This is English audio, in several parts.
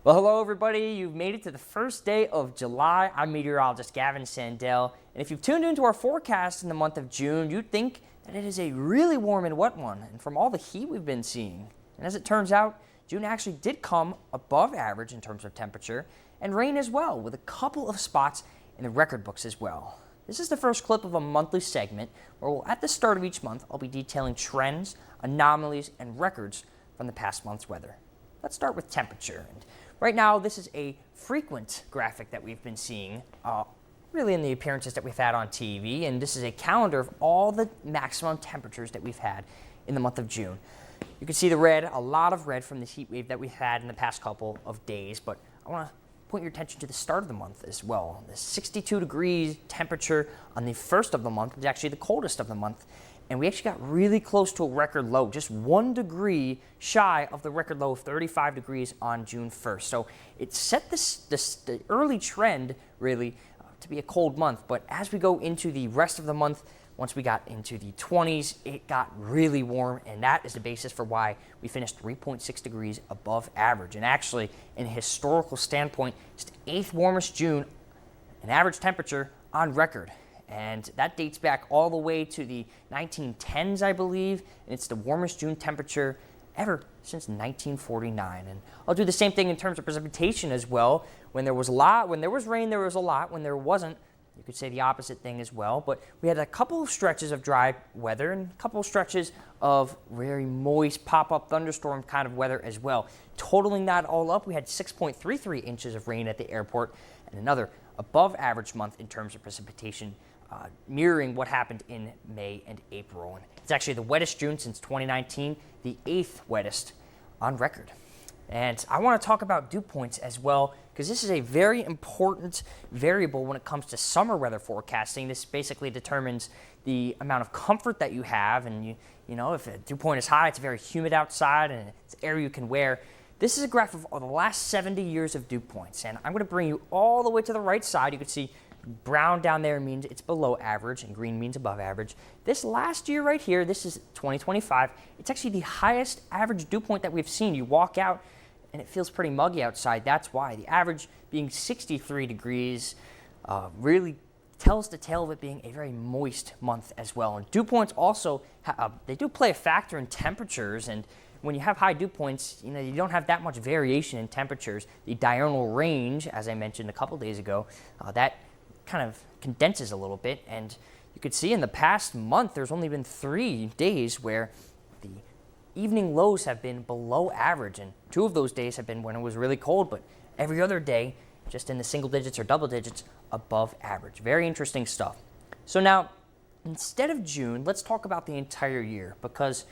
Well, hello everybody. You've made it to the first day of July. I'm meteorologist Gavin Sandell, and if you've tuned into our forecast in the month of June, you'd think that it is a really warm and wet one, and from all the heat we've been seeing. And as it turns out, June actually did come above average in terms of temperature, and rain as well, with a couple of spots in the record books as well. This is the first clip of a monthly segment where at the start of each month, I'll be detailing trends, anomalies, and records from the past month's weather. Let's start with temperature. And right now, this is a frequent graphic that we've been seeing, really in the appearances that we've had on TV, and this is a calendar of all the maximum temperatures that we've had in the month of June. You can see the red, a lot of red from this heat wave that we've had in the past couple of days, but I want to point your attention to the start of the month as well. The 62 degrees temperature on the first of the month was actually the coldest of the month, and we actually got really close to a record low, just 1 degree shy of the record low of 35 degrees on June 1st. So it set the early trend really to be a cold month, but as we go into the rest of the month, once we got into the 20s, it got really warm, and that is the basis for why we finished 3.6 degrees above average. And actually, in a historical standpoint, it's the 8th warmest June, an average temperature on record. And that dates back all the way to the 1910s, I believe, and it's the warmest June temperature ever since 1949. And I'll do the same thing in terms of precipitation as well. When there was rain, there was a lot. When there wasn't, you could say the opposite thing as well. But we had a couple of stretches of dry weather and a couple of stretches of very moist pop-up thunderstorm kind of weather as well. Totaling that all up, we had 6.33 inches of rain at the airport and another above average month in terms of precipitation, mirroring what happened in May and April. And it's actually the wettest June since 2019, the 8th wettest on record. And I want to talk about dew points as well, because this is a very important variable when it comes to summer weather forecasting. This basically determines the amount of comfort that you have, and you know, if a dew point is high, it's very humid outside and it's air you can wear. This is a graph of the last 70 years of dew points, and I'm going to bring you all the way to the right side. You can see brown down there means it's below average, and green means above average. This last year right here, this is 2025, it's actually the highest average dew point that we've seen. You walk out, and it feels pretty muggy outside. That's why. The average being 63 degrees really tells the tale of it being a very moist month as well. And dew points also, they do play a factor in temperatures, and when you have high dew points, you don't have that much variation in temperatures. The diurnal range, as I mentioned a couple days ago, that kind of condenses a little bit, and you could see in the past month there's only been 3 days where the evening lows have been below average, and 2 of those days have been when it was really cold, but every other day just in the single digits or double digits above average. Very interesting stuff. So now, instead of June, let's talk about the entire year, because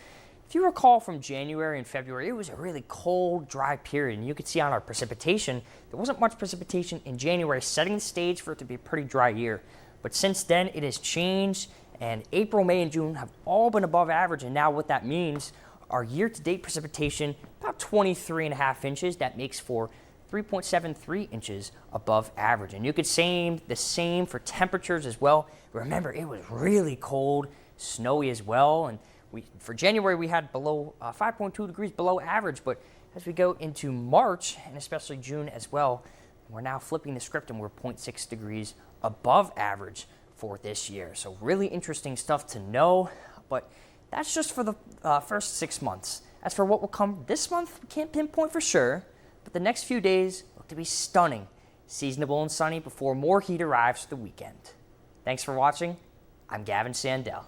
if you recall from January and February, it was a really cold, dry period, and you could see on our precipitation, there wasn't much precipitation in January, setting the stage for it to be a pretty dry year. But since then, it has changed, and April, May, and June have all been above average, and now what that means, our year-to-date precipitation, about 23.5 inches, that makes for 3.73 inches above average. And you could say the same for temperatures as well. Remember, it was really cold, snowy as well, and for January, we had below 5.2 degrees below average, but as we go into March, and especially June as well, we're now flipping the script and we're 0.6 degrees above average for this year. So really interesting stuff to know, but that's just for the first 6 months. As for what will come this month, we can't pinpoint for sure, but the next few days look to be stunning, seasonable and sunny before more heat arrives for the weekend. Thanks for watching. I'm Gavin Sandell.